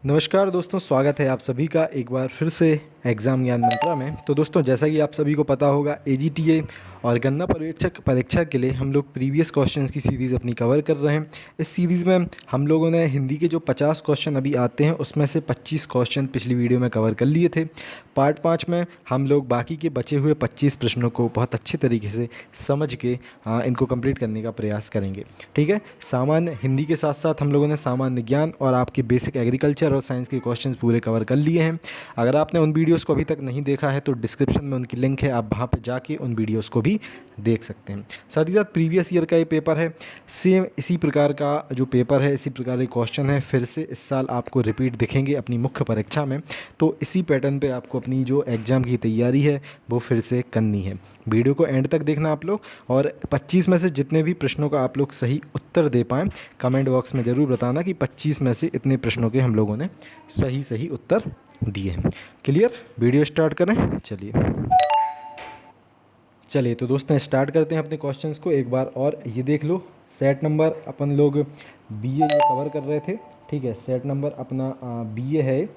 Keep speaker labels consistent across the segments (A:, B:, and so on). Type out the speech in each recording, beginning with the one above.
A: नमस्कार दोस्तों, स्वागत है आप सभी का एक बार फिर से एग्ज़ाम ज्ञान मंत्रा में। तो दोस्तों, जैसा कि आप सभी को पता होगा, एजीटीए और गन्ना पर्यवेक्षक परीक्षा के लिए हम लोग प्रीवियस क्वेश्चंस की सीरीज़ अपनी कवर कर रहे हैं। इस सीरीज़ में हम लोगों ने हिंदी के जो 50 क्वेश्चन अभी आते हैं उसमें से 25 क्वेश्चन पिछली वीडियो में कवर कर लिए थे। पार्ट 5 में हम लोग बाकी के बचे हुए 25 प्रश्नों को बहुत अच्छे तरीके से समझ के इनको कंप्लीट करने का प्रयास करेंगे। ठीक है, सामान्य हिंदी के साथ साथ हम लोगों ने सामान्य ज्ञान और आपके बेसिक एग्रीकल्चर और साइंस के क्वेश्चंस पूरे कवर कर लिए हैं। अगर आपने उन वीडियोस को अभी तक नहीं देखा है तो डिस्क्रिप्शन में उनकी लिंक है, आप वहाँ पर जाके उन वीडियोस को भी देख सकते हैं। साथ ही साथ प्रीवियस ईयर का ये पेपर है, सेम इसी प्रकार का जो पेपर है, इसी प्रकार के क्वेश्चन है, फिर से इस साल आपको रिपीट दिखेंगे अपनी मुख्य परीक्षा में। तो इसी पैटर्न पे आपको अपनी जो एग्ज़ाम की तैयारी है वो फिर से करनी है। वीडियो को एंड तक देखना आप लोग, और 25 में से जितने भी प्रश्नों का आप लोग सही उत्तर दे पाएँ कमेंट बॉक्स में ज़रूर बताना कि 25 में से इतने प्रश्नों के हम लोगों ने सही उत्तर दिए हैं। क्लियर? वीडियो स्टार्ट करें। चलिए तो दोस्तों, स्टार्ट करते हैं अपने क्वेश्चंस को। एक बार और ये देख लो, सेट नंबर अपन लोग बीए ये कवर कर रहे थे। ठीक है, सेट नंबर अपना बीए है।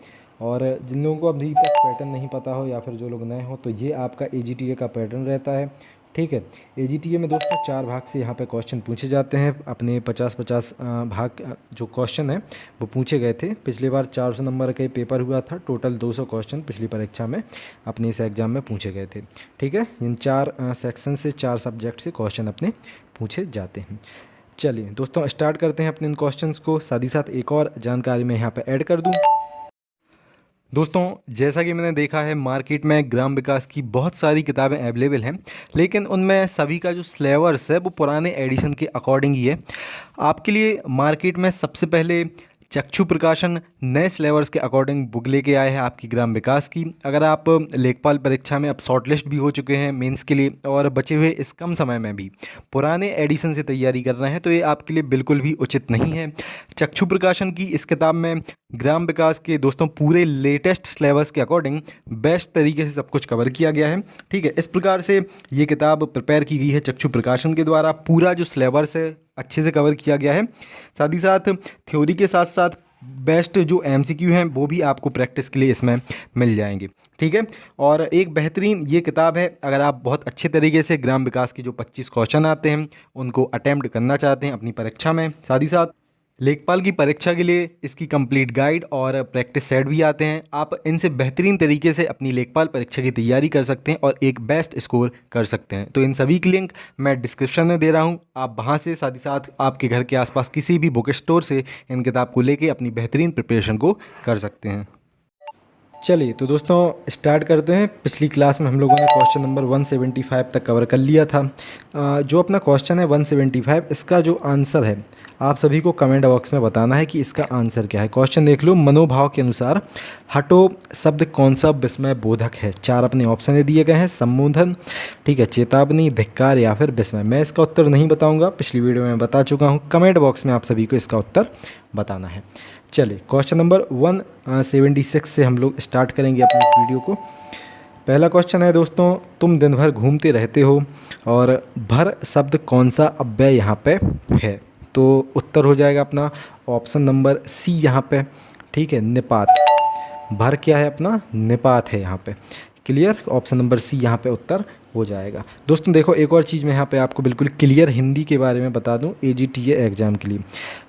A: और जिन लोगों को अभी तक पैटर्न नहीं पता हो या फिर जो लोग नए हो, तो ये आपका एजीटीए का पैटर्न रहता है। ठीक है, एजीटीए में दोस्तों 4 भाग से यहाँ पे क्वेश्चन पूछे जाते हैं। अपने 50-50 भाग जो क्वेश्चन है वो पूछे गए थे। पिछली बार 400 नंबर का पेपर हुआ था। टोटल 200 क्वेश्चन पिछली परीक्षा में अपने इस एग्ज़ाम में पूछे गए थे। ठीक है, इन 4 सेक्शन से 4 सब्जेक्ट से क्वेश्चन अपने पूछे जाते हैं। चलिए दोस्तों, स्टार्ट करते हैं अपने इन क्वेश्चंस को। साथ ही साथ एक और जानकारी मैं यहाँ पे ऐड कर दूँ। दोस्तों, जैसा कि मैंने देखा है, मार्केट में ग्राम विकास की बहुत सारी किताबें अवेलेबल हैं, लेकिन उनमें सभी का जो सिलेबस है वो पुराने एडिशन के अकॉर्डिंग ही है। आपके लिए मार्केट में सबसे पहले चक्षु प्रकाशन नए सिलेबस के अकॉर्डिंग बुक लेके आए हैं आपकी ग्राम विकास की। अगर आप लेखपाल परीक्षा में अब शॉर्टलिस्ट भी हो चुके हैं मेंस के लिए और बचे हुए इस कम समय में भी पुराने एडिशन से तैयारी कर रहे हैं, तो ये आपके लिए बिल्कुल भी उचित नहीं है। चक्षु प्रकाशन की इस किताब में ग्राम विकास के दोस्तों पूरे लेटेस्ट सिलेबस के अकॉर्डिंग बेस्ट तरीके से सब कुछ कवर किया गया है। ठीक है, इस प्रकार से ये किताब प्रिपेयर की गई है चक्षु प्रकाशन के द्वारा। पूरा जो सिलेबस है अच्छे से कवर किया गया है। साथ ही साथ थ्योरी के साथ साथ बेस्ट जो एमसीक्यू हैं वो भी आपको प्रैक्टिस के लिए इसमें मिल जाएंगे। ठीक है, और एक बेहतरीन ये किताब है अगर आप बहुत अच्छे तरीके से ग्राम विकास के जो 25 क्वेश्चन आते हैं उनको अटेम्प्ट करना चाहते हैं अपनी परीक्षा में। साथ ही साथ लेखपाल की परीक्षा के लिए इसकी कंप्लीट गाइड और प्रैक्टिस सेट भी आते हैं। आप इनसे बेहतरीन तरीके से अपनी लेखपाल परीक्षा की तैयारी कर सकते हैं और एक बेस्ट स्कोर कर सकते हैं। तो इन सभी की लिंक मैं डिस्क्रिप्शन में दे रहा हूं, आप वहां से, साथ ही साथ आपके घर के आसपास किसी भी बुक स्टोर से इन किताब को लेके अपनी बेहतरीन प्रिपरेशन को कर सकते हैं। चलिए तो दोस्तों, स्टार्ट करते हैं। पिछली क्लास में हम लोगों ने क्वेश्चन नंबर 175 तक कवर कर लिया था। जो अपना क्वेश्चन है 175, इसका जो आंसर है आप सभी को कमेंट बॉक्स में बताना है कि इसका आंसर क्या है। क्वेश्चन देख लो, मनोभाव के अनुसार हटो शब्द कौन सा विस्मय बोधक है। 4 अपने ऑप्शन दिए गए हैं, संबोधन, ठीक है, चेतावनी, धिक्कार या फिर विस्मय। मैं इसका उत्तर नहीं बताऊंगा, पिछली वीडियो में बता चुका हूं। कमेंट बॉक्स में आप सभी को इसका उत्तर बताना है। चलिए, क्वेश्चन नंबर 176 से हम लोग स्टार्ट करेंगे अपनी इस वीडियो को। पहला क्वेश्चन है दोस्तों, तुम दिन भर घूमते रहते हो और भर शब्द कौन सा अव्यय यहाँ पे है। तो उत्तर हो जाएगा अपना ऑप्शन नंबर सी यहाँ पे। ठीक है, निपात। भर क्या है अपना? निपात है यहाँ पे। क्लियर? ऑप्शन नंबर सी यहाँ पे उत्तर हो जाएगा। दोस्तों देखो, एक और चीज़ मैं यहाँ पे आपको बिल्कुल क्लियर हिंदी के बारे में बता दूँ एजीटीए एग्ज़ाम के लिए,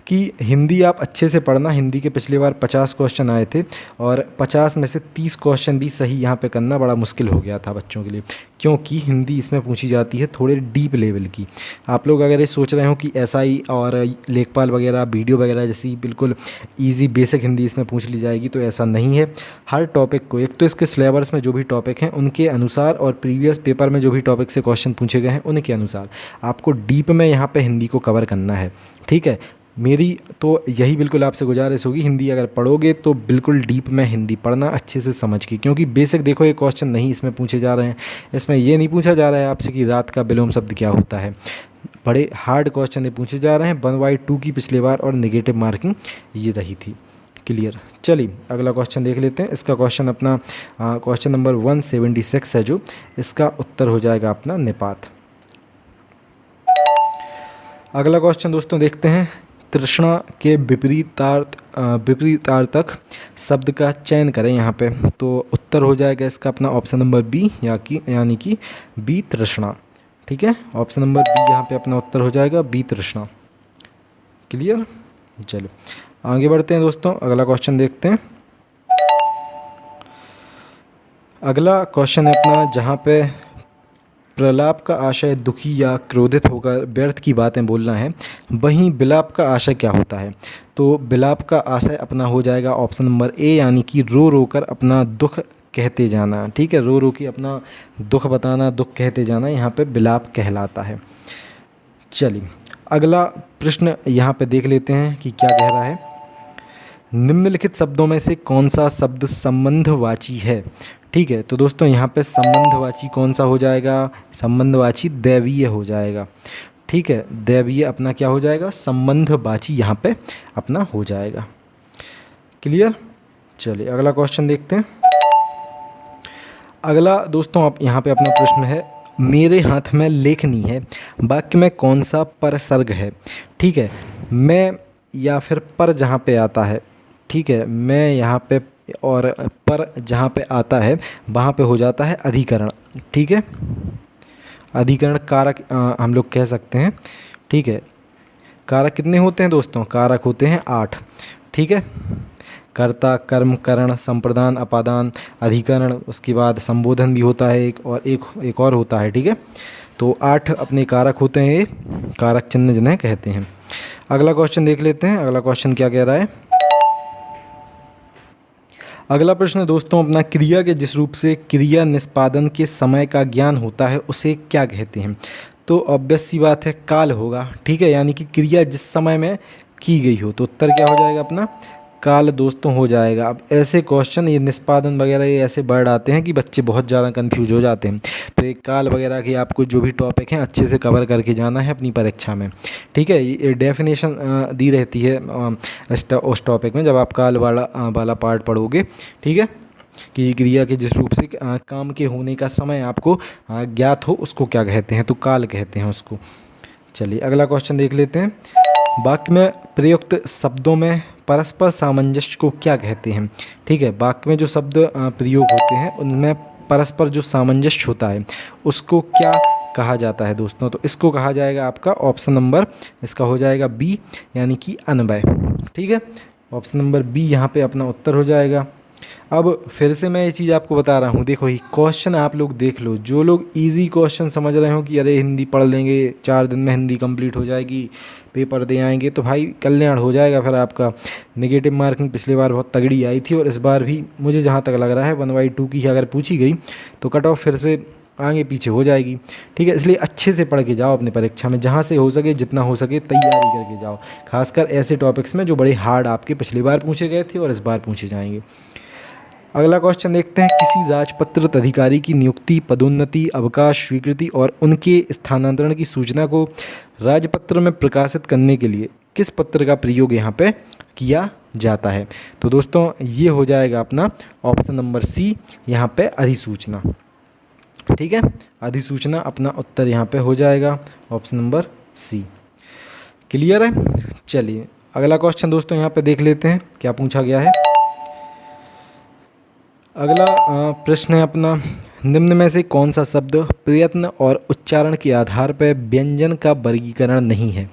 A: कि हिंदी आप अच्छे से पढ़ना। हिंदी के पिछली बार 50 क्वेश्चन आए थे और 50 में से 30 क्वेश्चन भी सही यहाँ पे करना बड़ा मुश्किल हो गया था बच्चों के लिए, क्योंकि हिंदी इसमें पूछी जाती है थोड़े डीप लेवल की। आप लोग अगर ये सोच रहे हो कि एसआई और लेखपाल वगैरह, वीडियो वगैरह जैसी बिल्कुल ईजी बेसिक हिंदी इसमें पूछ ली जाएगी, तो ऐसा नहीं है। हर टॉपिक को, एक तो इसके सिलेबस में जो भी टॉपिक हैं उनके अनुसार और प्रीवियस पेपर में जो भी टॉपिक से क्वेश्चन पूछे गए हैं उनके अनुसार आपको डीप में यहाँ पे हिंदी को कवर करना है। ठीक है, मेरी तो यही बिल्कुल आपसे गुजारिश होगी, हिंदी अगर पढ़ोगे तो बिल्कुल डीप में हिंदी पढ़ना अच्छे से समझ के, क्योंकि बेसिक देखो ये क्वेश्चन नहीं इसमें पूछे जा रहे हैं। इसमें ये नहीं पूछा जा रहा है आपसे कि रात का विलोम शब्द क्या होता है। बड़े हार्ड क्वेश्चन पूछे जा रहे हैं। 1/2 की पिछली बार और नेगेटिव मार्किंग ये रही थी। क्लियर? चलिए अगला क्वेश्चन देख लेते हैं। इसका क्वेश्चन अपना क्वेश्चन नंबर 176 है, जो इसका उत्तर हो जाएगा अपना निपात। अगला क्वेश्चन दोस्तों देखते हैं, तृष्णा के विपरीतार्थक शब्द का चयन करें यहाँ पे। तो उत्तर हो जाएगा इसका अपना ऑप्शन नंबर बी, यानी कि बी तृष्णा। ठीक है, ऑप्शन नंबर बी यहाँ पे अपना उत्तर हो जाएगा बी तृष्णा। क्लियर। चलो आगे बढ़ते हैं दोस्तों, अगला क्वेश्चन देखते हैं। अगला क्वेश्चन है अपना जहाँ पे प्रलाप का आशय दुखी या क्रोधित होकर व्यर्थ की बातें बोलना है, वहीं विलाप का आशय क्या होता है। तो विलाप का आशय अपना हो जाएगा ऑप्शन नंबर ए, यानी कि रो रो कर अपना दुख कहते जाना। ठीक है, रो रो के अपना दुख बताना, दुख कहते जाना, यहाँ पे विलाप कहलाता है। चलिए अगला प्रश्न यहाँ पे देख लेते हैं कि क्या कह रहा है। निम्नलिखित शब्दों में से कौन सा शब्द संबंधवाची है। ठीक है, तो दोस्तों यहाँ पे संबंधवाची कौन सा हो जाएगा, संबंधवाची दैवीय हो जाएगा। ठीक है, दैवीय अपना क्या हो जाएगा, संबंधवाची यहाँ पे अपना हो जाएगा। क्लियर। चलिए अगला क्वेश्चन देखते हैं। अगला दोस्तों आप यहाँ पे अपना प्रश्न है, मेरे हाथ में लेखनी है, वाक्य में कौन सा परसर्ग है। ठीक है, मैं या फिर पर जहाँ पे आता है, ठीक है, मैं यहाँ पे और पर जहाँ पे आता है वहाँ पे हो जाता है अधिकरण। ठीक है, अधिकरण कारक हम लोग कह सकते हैं। ठीक है, कारक कितने होते हैं दोस्तों, कारक होते हैं 8। ठीक है, कर्ता, कर्म, करण, संप्रदान, अपादान, अधिकरण, उसके बाद संबोधन भी होता है एक और होता है। ठीक है, तो 8 अपने कारक होते हैं, ये कारक चिन्ह जिन्हें कहते हैं। अगला क्वेश्चन देख लेते हैं। अगला क्वेश्चन क्या कह रहा है। अगला प्रश्न दोस्तों अपना, क्रिया के जिस रूप से क्रिया निष्पादन के समय का ज्ञान होता है उसे क्या कहते हैं। तो ऑब्वियस सी बात है, काल होगा। ठीक है, यानी कि क्रिया जिस समय में की गई हो, तो उत्तर क्या हो जाएगा अपना, काल दोस्तों हो जाएगा। अब ऐसे क्वेश्चन, ये निष्पादन वगैरह, ये ऐसे वर्ड आते हैं कि बच्चे बहुत ज़्यादा कंफ्यूज हो जाते हैं। तो एक काल वगैरह के आपको जो भी टॉपिक हैं अच्छे से कवर करके जाना है अपनी परीक्षा में। ठीक है, ये डेफिनेशन दी रहती है उस टॉपिक में जब आप काल वाला पार्ट पढ़ोगे। ठीक है, कि क्रिया के जिस रूप से काम के होने का समय आपको ज्ञात हो उसको क्या कहते हैं, तो काल कहते हैं उसको। चलिए अगला क्वेश्चन देख लेते हैं। वाक्य में प्रयुक्त शब्दों में परस्पर सामंजस्य को क्या कहते हैं। ठीक है, वाक्य में जो शब्द प्रयोग होते हैं उनमें परस्पर जो सामंजस्य होता है उसको क्या कहा जाता है दोस्तों। तो इसको कहा जाएगा आपका ऑप्शन नंबर, इसका हो जाएगा बी, यानी कि अन्वय। ठीक है, ऑप्शन नंबर बी यहाँ पे अपना उत्तर हो जाएगा। अब फिर से मैं ये चीज़ आपको बता रहा हूँ, देखो ये क्वेश्चन आप लोग देख लो। जो लोग इजी क्वेश्चन समझ रहे हो कि अरे हिंदी पढ़ लेंगे, 4 दिन में हिंदी कंप्लीट हो जाएगी, पेपर दे आएंगे, तो भाई कल्याण हो जाएगा फिर आपका। नेगेटिव मार्किंग पिछली बार बहुत तगड़ी आई थी और इस बार भी मुझे जहाँ तक लग रहा है 1/2 की अगर पूछी गई तो कट ऑफ फिर से आगे पीछे हो जाएगी। ठीक है, इसलिए अच्छे से पढ़ के जाओ अपनी परीक्षा में, जहाँ से हो सके जितना हो सके तैयारी करके जाओ, खासकर ऐसे टॉपिक्स में जो बड़े हार्ड आपके पिछली बार पूछे गए थे और इस बार पूछे जाएंगे। अगला क्वेश्चन देखते हैं। किसी राजपत्रित अधिकारी की नियुक्ति, पदोन्नति, अवकाश, स्वीकृति और उनके स्थानांतरण की सूचना को राजपत्र में प्रकाशित करने के लिए किस पत्र का प्रयोग यहाँ पे किया जाता है। तो दोस्तों ये हो जाएगा अपना ऑप्शन नंबर सी, यहाँ पे अधिसूचना। ठीक है, अधिसूचना अपना उत्तर यहाँ पे हो जाएगा ऑप्शन नंबर सी। क्लियर है। चलिए अगला क्वेश्चन दोस्तों यहाँ पे देख लेते हैं क्या पूछा गया है। अगला प्रश्न है अपना, निम्न में से कौन सा शब्द प्रयत्न और उच्चारण के आधार पर व्यंजन का वर्गीकरण नहीं है।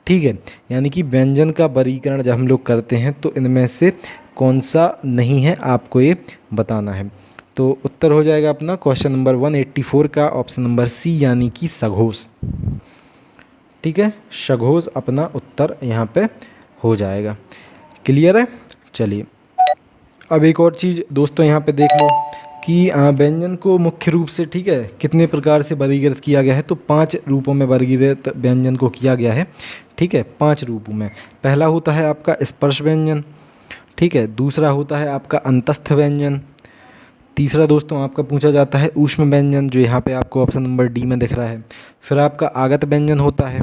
A: ठीक है, यानी कि व्यंजन का वर्गीकरण जब हम लोग करते हैं तो इनमें से कौन सा नहीं है आपको ये बताना है। तो उत्तर हो जाएगा अपना क्वेश्चन नंबर 184 का ऑप्शन नंबर सी, यानी कि सघोष। ठीक है, सघोष अपना उत्तर यहाँ पे हो जाएगा। क्लियर है। चलिए अब एक और चीज़ दोस्तों यहाँ पे देख लो कि व्यंजन को मुख्य रूप से, ठीक है, कितने प्रकार से वर्गीकृत किया गया है। तो 5 रूपों में वर्गीकृत व्यंजन को किया गया है। ठीक है, 5 रूपों में। पहला होता है आपका स्पर्श व्यंजन। ठीक है, दूसरा होता है आपका अंतस्थ व्यंजन। तीसरा दोस्तों आपका पूछा जाता है ऊष्म व्यंजन, जो यहाँ पे आपको ऑप्शन नंबर डी में दिख रहा है। फिर आपका आगत व्यंजन होता है।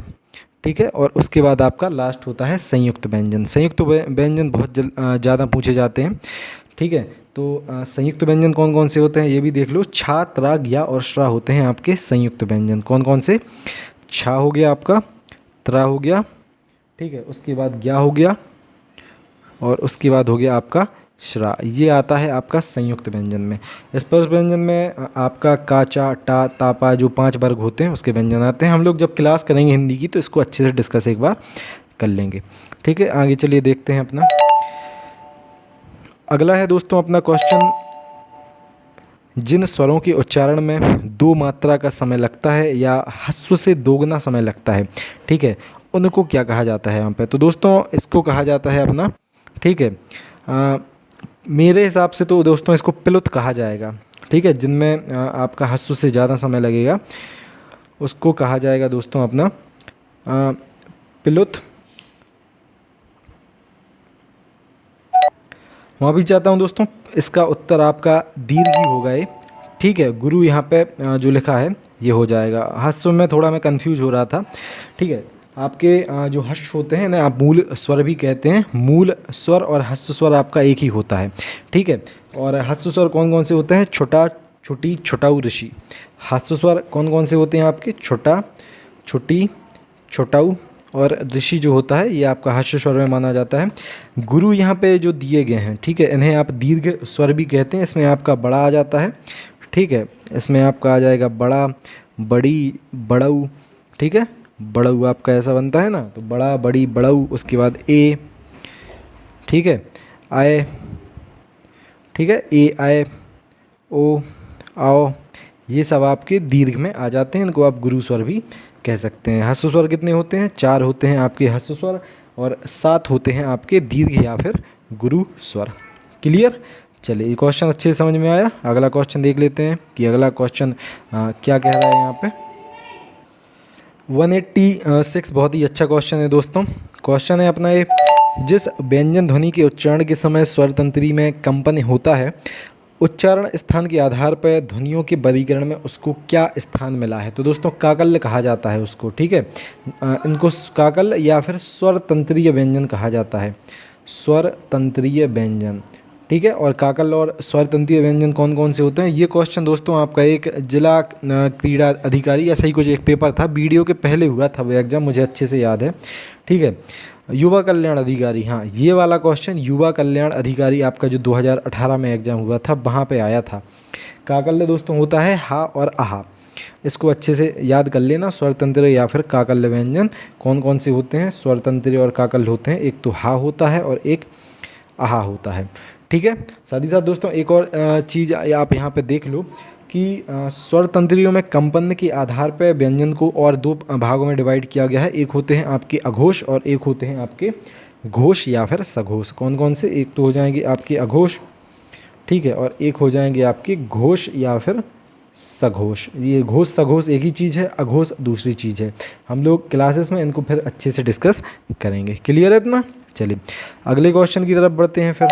A: ठीक है, और उसके बाद आपका लास्ट होता है संयुक्त व्यंजन। संयुक्त व्यंजन बहुत ज़्यादा पूछे जाते हैं। ठीक है, तो संयुक्त व्यंजन कौन कौन से होते हैं ये भी देख लो। छा, त्रा, ज्ञा और श्रा होते हैं आपके संयुक्त व्यंजन। कौन कौन से, छा हो गया आपका, त्रा हो गया ठीक है, उसके बाद ज्ञा हो गया और उसके बाद हो गया आपका श्रा। ये आता है आपका संयुक्त व्यंजन में। स्पर्श व्यंजन में आपका का, चा, टा, तापा जो 5 वर्ग होते हैं उसके व्यंजन आते हैं। हम लोग जब क्लास करेंगे हिंदी की तो इसको अच्छे से डिस्कस एक बार कर लेंगे। ठीक है, आगे चलिए देखते हैं अपना अगला है दोस्तों अपना क्वेश्चन, जिन स्वरों के उच्चारण में 2 मात्रा का समय लगता है या ह्रस्व से दोगुना समय लगता है, ठीक है, उनको क्या कहा जाता है यहाँ पे? तो दोस्तों इसको कहा जाता है अपना, ठीक है, मेरे हिसाब से तो दोस्तों इसको प्लुत कहा जाएगा। ठीक है, जिनमें आपका ह्रस्व से ज़्यादा समय लगेगा उसको कहा जाएगा दोस्तों अपना प्लुत। वहाँ भी चाहता हूँ दोस्तों, इसका उत्तर आपका दीर्घ ही होगा ये। ठीक है, गुरु यहाँ पे जो लिखा है ये हो जाएगा। ह्रस्व में थोड़ा मैं कंफ्यूज हो रहा था। ठीक है, आपके जो ह्रस्व होते हैं ना आप मूल स्वर भी कहते हैं। मूल स्वर और ह्रस्व स्वर आपका एक ही होता है। ठीक है, और ह्रस्व स्वर कौन कौन से होते हैं? छोटा, छोटी, छोटाऊ, ऋषि। ह्रस्व स्वर कौन कौन से होते हैं आपके? छोटा, छोटी, छोटाऊ और ऋषि जो होता है ये आपका ह्रस्व स्वर में माना जाता है। गुरु यहाँ पे जो दिए गए हैं, ठीक है, इन्हें आप दीर्घ स्वर भी कहते हैं। इसमें आपका बड़ा आ जाता है। ठीक है, इसमें आपका आ जाएगा बड़ा, बड़ी, बड़ऊ। ठीक है, बड़ऊ आपका ऐसा बनता है ना, तो बड़ा, बड़ी, बड़ऊ, उसके बाद ए। ठीक है, आए। ठीक है, ए, आए, ओ, आओ, ये सब आपके दीर्घ में आ जाते हैं। इनको आप गुरु स्वर भी कह सकते हैं। ह्रस्व स्वर कितने होते हैं? 4 होते हैं आपके ह्रस्व स्वर और 7 होते हैं आपके दीर्घ या फिर गुरु स्वर। क्लियर? चलिए, ये क्वेश्चन अच्छे से समझ में आया। अगला क्वेश्चन देख लेते हैं कि अगला क्वेश्चन क्या कह रहा है यहाँ पे। 186 बहुत ही अच्छा क्वेश्चन है दोस्तों। क्वेश्चन है अपना ये, जिस व्यंजन ध्वनि के उच्चारण के समय स्वर तंत्री में कंपन होता है, उच्चारण स्थान के आधार पर ध्वनियों के वर्गीकरण में उसको क्या स्थान मिला है? तो दोस्तों काकल्य कहा जाता है उसको। ठीक है, इनको काकल्य या फिर स्वर तंत्रीय व्यंजन कहा जाता है। स्वर तंत्रीय व्यंजन। ठीक है, और काकल्य और स्वर तंत्रीय व्यंजन कौन कौन से होते हैं? ये क्वेश्चन दोस्तों आपका एक जिला क्रीड़ा अधिकारी ऐसा ही कुछ एक पेपर था, वीडियो के पहले हुआ था वो एग्जाम, मुझे अच्छे से याद है। ठीक है, युवा कल्याण अधिकारी, हाँ ये वाला क्वेश्चन युवा कल्याण अधिकारी आपका जो 2018 में एग्जाम हुआ था वहाँ पे आया था। काकल्य दोस्तों होता है हा और आहा, इसको अच्छे से याद कर लेना। स्वरतंत्र या फिर काकल्य व्यंजन कौन कौन से होते हैं? स्वरतंत्र और काकल्य होते हैं। एक तो हा होता है और एक आहा होता है। ठीक है, साथ ही साथ दोस्तों एक और चीज़ आप यहाँ पे देख लो कि स्वर तंत्रियों में कंपन के आधार पर व्यंजन को और 2 भागों में डिवाइड किया गया है। एक होते हैं आपके अघोष और एक होते हैं आपके घोष या फिर सघोष। कौन कौन से? एक तो हो जाएंगे आपके अघोष, ठीक है, और एक हो जाएंगे आपके घोष या फिर सघोष। ये घोष सघोष एक ही चीज़ है, अघोष दूसरी चीज़ है। हम लोग क्लासेस में इनको फिर अच्छे से डिस्कस करेंगे। क्लियर है इतना? चलिए अगले क्वेश्चन की तरफ बढ़ते हैं फिर।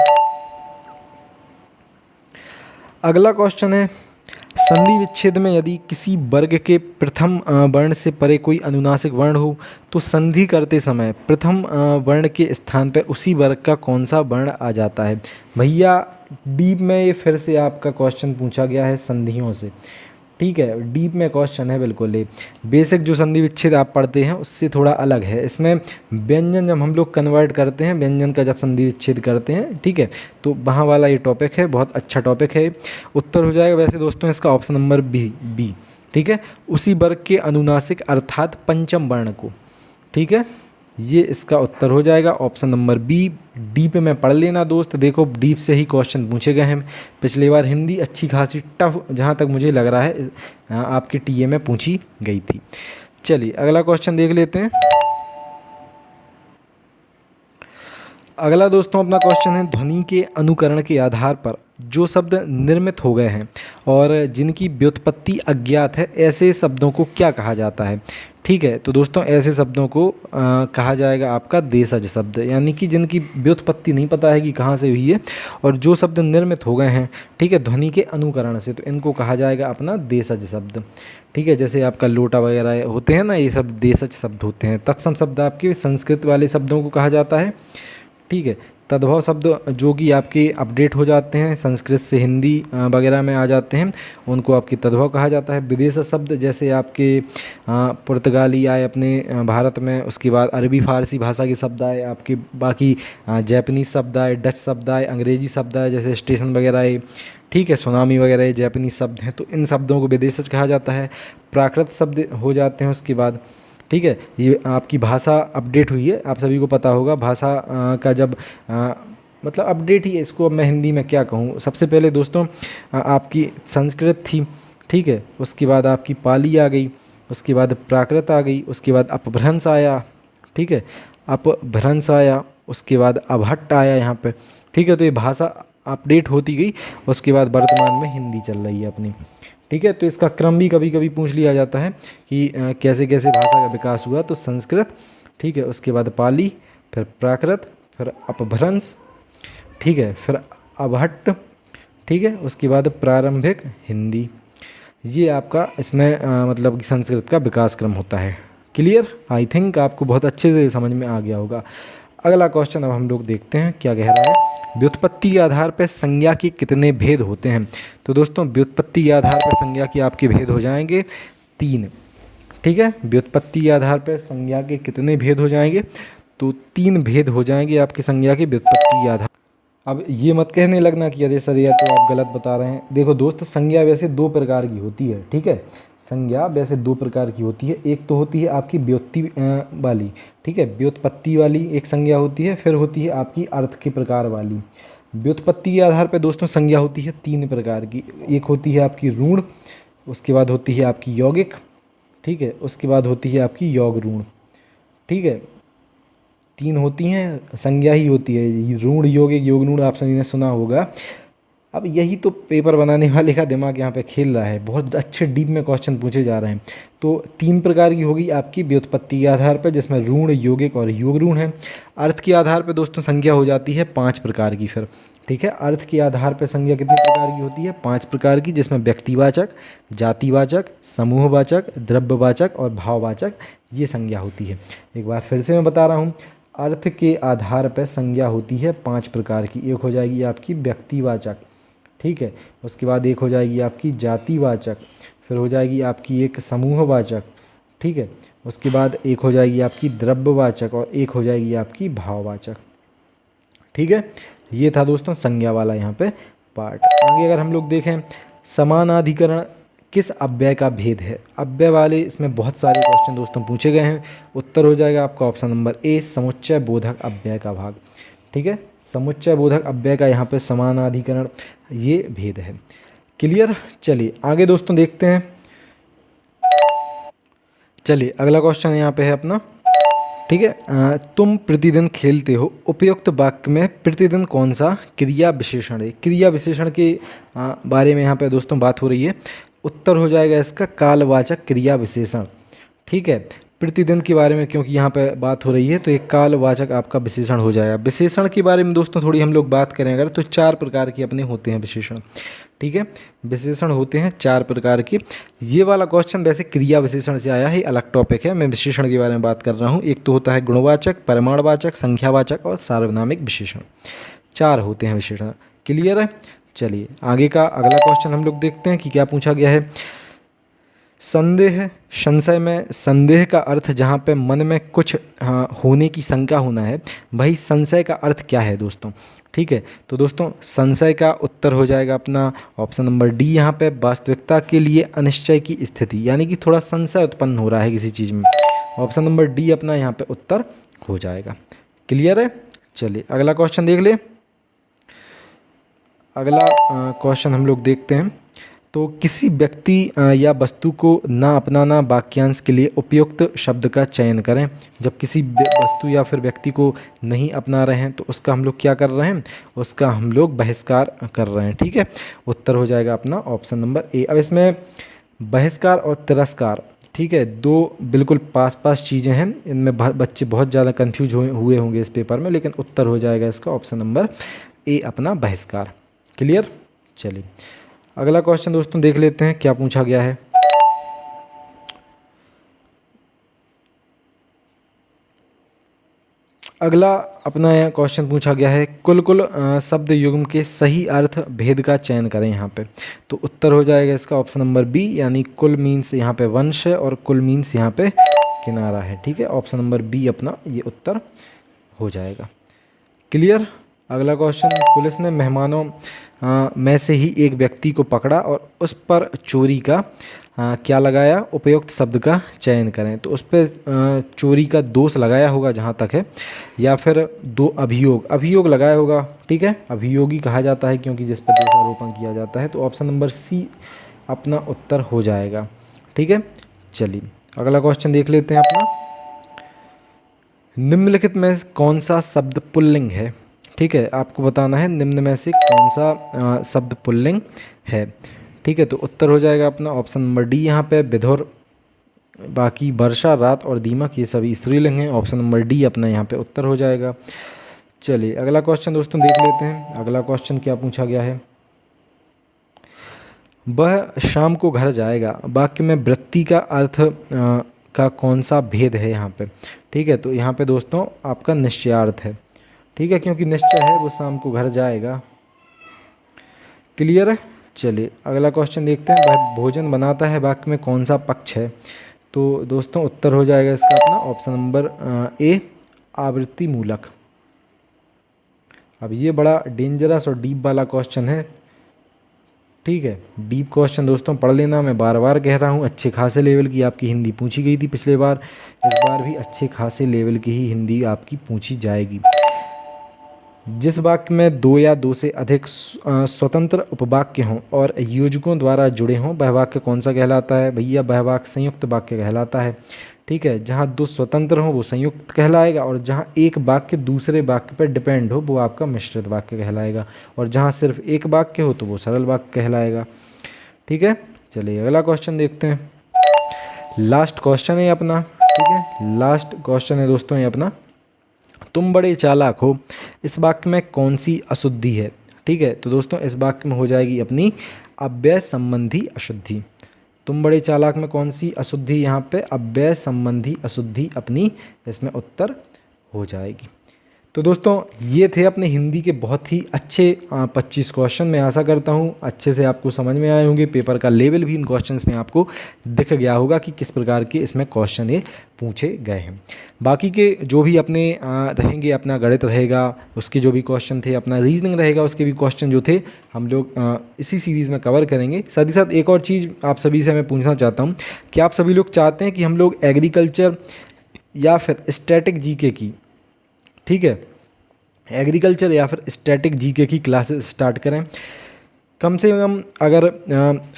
A: अगला क्वेश्चन है, संधि विच्छेद में यदि किसी वर्ग के प्रथम वर्ण से परे कोई अनुनासिक वर्ण हो तो संधि करते समय प्रथम वर्ण के स्थान पर उसी वर्ग का कौन सा वर्ण आ जाता है? भैया डीप में ये फिर से आपका क्वेश्चन पूछा गया है संधियों से। ठीक है, डीप में क्वेश्चन है बिल्कुल। ये बेसिक जो संधि विच्छेद आप पढ़ते हैं उससे थोड़ा अलग है। इसमें व्यंजन जब हम लोग कन्वर्ट करते हैं, व्यंजन का जब संधि विच्छेद करते हैं, ठीक है, तो वहाँ वाला ये टॉपिक है, बहुत अच्छा टॉपिक है। उत्तर हो जाएगा वैसे दोस्तों इसका ऑप्शन नंबर बी। ठीक है, उसी वर्ग के अनुनासिक अर्थात पंचम वर्ण को। ठीक है, ये इसका उत्तर हो जाएगा ऑप्शन नंबर बी। डीप में पढ़ लेना दोस्त, देखो डीप से ही क्वेश्चन पूछे गए हैं। पिछली बार हिंदी अच्छी खासी टफ, जहाँ तक मुझे लग रहा है, आपके टीए में पूछी गई थी। चलिए अगला क्वेश्चन देख लेते हैं। अगला दोस्तों अपना क्वेश्चन है, ध्वनि के अनुकरण के आधार पर जो शब्द निर्मित हो गए हैं और जिनकी व्युत्पत्ति अज्ञात है, ऐसे शब्दों को क्या कहा जाता है? ठीक है, तो दोस्तों ऐसे शब्दों को कहा जाएगा आपका देशज शब्द, यानी कि जिनकी व्युत्पत्ति नहीं पता है कि कहाँ से हुई है और जो शब्द निर्मित हो गए हैं, ठीक है, ध्वनि के अनुकरण से, तो इनको कहा जाएगा अपना देशज शब्द। ठीक है, जैसे आपका लोटा वगैरह होते हैं ना, ये सब देशज शब्द होते हैं। तत्सम शब्द आपके संस्कृत वाले शब्दों को कहा जाता है। ठीक है, तद्भव शब्द जो कि आपके अपडेट हो जाते हैं, संस्कृत से हिंदी वगैरह में आ जाते हैं, उनको आपकी तद्भव कहा जाता है। विदेश शब्द जैसे आपके पुर्तगाली आए अपने भारत में, उसके बाद अरबी फारसी भाषा के शब्द आए आपके, बाकी जैपनीज़ शब्द आए, डच शब्द आए, अंग्रेजी शब्द आए जैसे स्टेशन वगैरह आए, ठीक है, सुनामी वगैरह ये जैपनीज़ शब्द हैं, तो इन शब्दों को विदेशज कहा जाता है। प्राकृत शब्द हो जाते हैं उसके बाद, ठीक है। ये आपकी भाषा अपडेट हुई है, आप सभी को पता होगा भाषा का जब मतलब अपडेट ही है, इसको अब मैं हिंदी में क्या कहूँ। सबसे पहले दोस्तों आपकी संस्कृत थी, ठीक है, उसके बाद आपकी पाली आ गई, उसके बाद प्राकृत आ गई, उसके बाद अपभ्रंश आया, ठीक है, अपभ्रंश आया, उसके बाद अभट्ट आया यहाँ पे, ठीक है। तो ये भाषा अपडेट होती गई, उसके बाद वर्तमान में हिंदी चल रही है अपनी, ठीक है। तो इसका क्रम भी कभी कभी पूछ लिया जाता है कि कैसे कैसे भाषा का विकास हुआ। तो संस्कृत, ठीक है, उसके बाद पाली, फिर प्राकृत, फिर अपभ्रंश, ठीक है, फिर अभट्ट, ठीक है, उसके बाद प्रारंभिक हिंदी। ये आपका इसमें मतलब कि संस्कृत का विकास क्रम होता है। क्लियर? आई थिंक आपको बहुत अच्छे से समझ में आ गया होगा। अगला क्वेश्चन अब हम लोग देखते हैं क्या कह रहा है। व्युत्पत्ति के आधार पर संज्ञा के कितने भेद होते हैं? तो दोस्तों व्युत्पत्ति के आधार पर संज्ञा के आपके भेद हो जाएंगे 3, ठीक है। व्युत्पत्ति के आधार पर संज्ञा के कितने भेद हो जाएंगे? तो 3 भेद हो जाएंगे आपकी संज्ञा के व्युत्पत्ति के आधार। अब ये मत कहने लगना कि अरे सर यह तो आप गलत बता रहे हैं। देखो दोस्त, संज्ञा वैसे 2 प्रकार की होती है, ठीक है। संज्ञा वैसे 2 प्रकार की होती है। एक तो होती है आपकी व्युत्पत्ति वाली, ठीक है, व्युत्पत्ति वाली एक संज्ञा होती है, फिर होती है आपकी अर्थ के प्रकार वाली। व्युत्पत्ति के आधार पर दोस्तों संज्ञा होती है 3 प्रकार की। एक होती है आपकी ऋण, उसके बाद होती है आपकी यौगिक, ठीक है, उसके बाद होती है आपकी योग ऋण, ठीक है। 3 होती हैं, संज्ञा ही होती है, ऋण यौगिक योग ऋण, आप सभी ने सुना होगा। अब यही तो पेपर बनाने वाले का दिमाग यहाँ पे खेल रहा है, बहुत अच्छे डीप में क्वेश्चन पूछे जा रहे हैं। तो 3 प्रकार की होगी आपकी व्युत्पत्ति के आधार पर, जिसमें ऋण यौगिक और योग ऋण है। अर्थ के आधार पर दोस्तों संज्ञा हो जाती है 5 प्रकार की फिर, ठीक है। अर्थ के आधार पर संज्ञा कितने प्रकार की होती है? 5 प्रकार की, जिसमें व्यक्तिवाचक, जातिवाचक, समूहवाचक, द्रव्यवाचक और भाववाचक ये संज्ञा होती है। एक बार फिर से मैं बता रहा हूँ, अर्थ के आधार पर संज्ञा होती है 5 प्रकार की। एक हो जाएगी आपकी व्यक्तिवाचक, ठीक है, उसके बाद एक हो जाएगी आपकी जातिवाचक, फिर हो जाएगी आपकी एक समूहवाचक, ठीक है, उसके बाद एक हो जाएगी आपकी द्रव्यवाचक और एक हो जाएगी आपकी भाववाचक, ठीक है। ये था दोस्तों संज्ञा वाला यहाँ पे पार्ट। आगे अगर हम लोग देखें, समानाधिकरण किस अव्यय का भेद है? अव्यय वाले इसमें बहुत सारे क्वेश्चन दोस्तों पूछे गए हैं। उत्तर हो जाएगा आपका ऑप्शन नंबर ए, समुच्चय बोधक अव्यय का भाग, ठीक है। समुच्चय बोधक अव्यय का यहाँ पे समानाधिकरण ये भेद है। क्लियर? चलिए आगे दोस्तों देखते हैं। चलिए अगला क्वेश्चन यहाँ पे है अपना, ठीक है। तुम प्रतिदिन खेलते हो, उपयुक्त वाक्य में प्रतिदिन कौन सा क्रिया विशेषण है? क्रिया विशेषण के बारे में यहाँ पे दोस्तों बात हो रही है। उत्तर हो जाएगा इसका कालवाचक क्रिया विशेषण, ठीक है। प्रतिदिन के बारे में क्योंकि यहाँ पे बात हो रही है तो एक कालवाचक आपका विशेषण हो जाएगा। विशेषण के बारे में दोस्तों थोड़ी हम लोग बात करें अगर, तो 4 प्रकार के अपने होते हैं विशेषण, ठीक है। विशेषण होते हैं 4 प्रकार के। ये वाला क्वेश्चन वैसे क्रिया विशेषण से आया है, अलग टॉपिक है, मैं विशेषण के बारे में बात कर रहा हूँ। एक तो होता है गुणवाचक, परिमाणवाचक, संख्यावाचक और सार्वनामिक विशेषण, 4 होते हैं विशेषण। क्लियर है? चलिए आगे का अगला क्वेश्चन हम लोग देखते हैं कि क्या पूछा गया है। संदेह, संशय में संदेह का अर्थ जहाँ पे मन में कुछ होने की शंका होना है, वही संशय का अर्थ क्या है दोस्तों? ठीक है, तो दोस्तों संशय का उत्तर हो जाएगा अपना ऑप्शन नंबर डी। यहाँ पे वास्तविकता के लिए अनिश्चय की स्थिति, यानी कि थोड़ा संशय उत्पन्न हो रहा है किसी चीज़ में। ऑप्शन नंबर डी अपना यहाँ पे उत्तर हो जाएगा। क्लियर है? चलिए अगला क्वेश्चन देख ले। अगला क्वेश्चन हम लोग देखते हैं। तो किसी व्यक्ति या वस्तु को ना अपनाना वाक्यांश के लिए उपयुक्त शब्द का चयन करें। जब किसी वस्तु या फिर व्यक्ति को नहीं अपना रहे हैं तो उसका हम लोग क्या कर रहे हैं, उसका हम लोग बहिष्कार कर रहे हैं। ठीक है, उत्तर हो जाएगा अपना ऑप्शन नंबर ए। अब इसमें बहिष्कार और तिरस्कार, ठीक है, दो बिल्कुल पास पास चीज़ें हैं। इनमें बच्चे बहुत ज़्यादा कन्फ्यूज हुए होंगे इस पेपर में, लेकिन उत्तर हो जाएगा इसका ऑप्शन नंबर ए अपना बहिष्कार। क्लियर? चलिए अगला क्वेश्चन दोस्तों देख लेते हैं क्या पूछा गया है। अगला अपना यहाँ क्वेश्चन पूछा गया है, कुल कुल शब्द युग्म के सही अर्थ भेद का चयन करें यहाँ पे। तो उत्तर हो जाएगा इसका ऑप्शन नंबर बी, यानी कुल मीन्स यहाँ पे वंश है और कुल मीन्स यहाँ पे किनारा है। ठीक है, ऑप्शन नंबर बी अपना ये उत्तर हो जाएगा। क्लियर। अगला क्वेश्चन, पुलिस ने मेहमानों में से ही एक व्यक्ति को पकड़ा और उस पर चोरी का क्या लगाया, उपयुक्त शब्द का चयन करें। तो उस पर चोरी का दोष लगाया होगा जहाँ तक है, या फिर दो अभियोग लगाया होगा। ठीक है, अभियोगी कहा जाता है क्योंकि जिस पर दोषारोपण किया जाता है। तो ऑप्शन नंबर सी अपना उत्तर हो जाएगा। ठीक है, चलिए अगला क्वेश्चन देख लेते हैं अपना, निम्नलिखित में कौन सा शब्द पुल्लिंग है। ठीक है, आपको बताना है निम्न में से कौन सा शब्द पुल्लिंग है। ठीक है, तो उत्तर हो जाएगा अपना ऑप्शन नंबर डी यहाँ पे विधुर, बाकी वर्षा, रात और दीमक ये सभी स्त्रीलिंग हैं। ऑप्शन नंबर डी अपना यहाँ पे उत्तर हो जाएगा। चलिए अगला क्वेश्चन दोस्तों देख लेते हैं। अगला क्वेश्चन क्या पूछा गया है, वह शाम को घर जाएगा, वाक्य में वृत्ति का अर्थ का कौन सा भेद है यहाँ पे। ठीक है, तो यहाँ पे दोस्तों आपका निश्चयार्थ है। ठीक है, क्योंकि निश्चय है वो शाम को घर जाएगा। क्लियर है। चलिए अगला क्वेश्चन देखते हैं, वह भोजन बनाता है, वाक्य में कौन सा पक्ष है। तो दोस्तों उत्तर हो जाएगा इसका अपना ऑप्शन नंबर ए, आवृत्ति मूलक। अब ये बड़ा डेंजरस और डीप वाला क्वेश्चन है। ठीक है, डीप क्वेश्चन दोस्तों पढ़ लेना, मैं बार बार कह रहा हूँ। अच्छे खासे लेवल की आपकी हिंदी पूछी गई थी पिछले बार, इस बार भी अच्छे खासे लेवल की ही हिंदी आपकी पूछी जाएगी। जिस वाक्य में दो या दो से अधिक स्वतंत्र उपवाक्य हों और योजकों द्वारा जुड़े हों, वह वाक्य कौन सा कहलाता है भैया, वह वाक्य संयुक्त वाक्य कहलाता है। ठीक है, जहाँ दो स्वतंत्र हों वो संयुक्त कहलाएगा, और जहाँ एक वाक्य दूसरे वाक्य पर डिपेंड हो वो आपका मिश्रित वाक्य कहलाएगा, और जहाँ सिर्फ एक वाक्य हो तो वो सरल वाक्य कहलाएगा। ठीक है, चलिए अगला क्वेश्चन देखते हैं। लास्ट क्वेश्चन है अपना। ठीक है, लास्ट क्वेश्चन है दोस्तों ये अपना, तुम बड़े चालाक हो, इस वाक्य में कौन सी अशुद्धि है। ठीक है, तो दोस्तों इस वाक्य में हो जाएगी अपनी अव्यय संबंधी अशुद्धि। तुम बड़े चालाक में कौन सी अशुद्धि, यहाँ पे अव्यय संबंधी अशुद्धि अपनी इसमें उत्तर हो जाएगी। तो दोस्तों ये थे अपने हिंदी के बहुत ही अच्छे 25 क्वेश्चन। मैं आशा करता हूँ अच्छे से आपको समझ में आए होंगे। पेपर का लेवल भी इन क्वेश्चंस में आपको दिख गया होगा कि किस प्रकार के इसमें क्वेश्चन ये पूछे गए हैं। बाकी के जो भी अपने रहेंगे, अपना गणित रहेगा, उसके जो भी क्वेश्चन थे, अपना रीजनिंग रहेगा, उसके भी क्वेश्चन जो थे हम लोग इसी सीरीज़ में कवर करेंगे। साथ ही साथ एक और चीज़ आप सभी से मैं पूछना चाहता हूँ कि आप सभी लोग चाहते हैं कि हम लोग एग्रीकल्चर या फिर स्टैटिक जीके की, ठीक है, एग्रीकल्चर या फिर स्टैटिक जीके की क्लासेस स्टार्ट करें। कम से कम अगर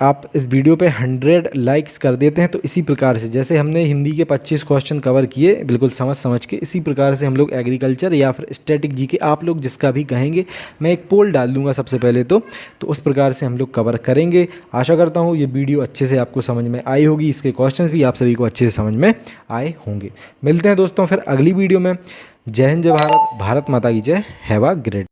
A: आप इस वीडियो पे 100 लाइक्स कर देते हैं तो इसी प्रकार से, जैसे हमने हिंदी के 25 क्वेश्चन कवर किए बिल्कुल समझ के, इसी प्रकार से हम लोग एग्रीकल्चर या फिर स्टैटिक जीके, आप लोग जिसका भी कहेंगे, मैं एक पोल डाल दूंगा सबसे पहले तो उस प्रकार से हम लोग कवर करेंगे। आशा करता हूँ ये वीडियो अच्छे से आपको समझ में आई होगी, इसके क्वेश्चन भी आप सभी को अच्छे से समझ में आए होंगे। मिलते हैं दोस्तों फिर अगली वीडियो में। जय हिंद, जय भारत, भारत माता की जय। Have a great.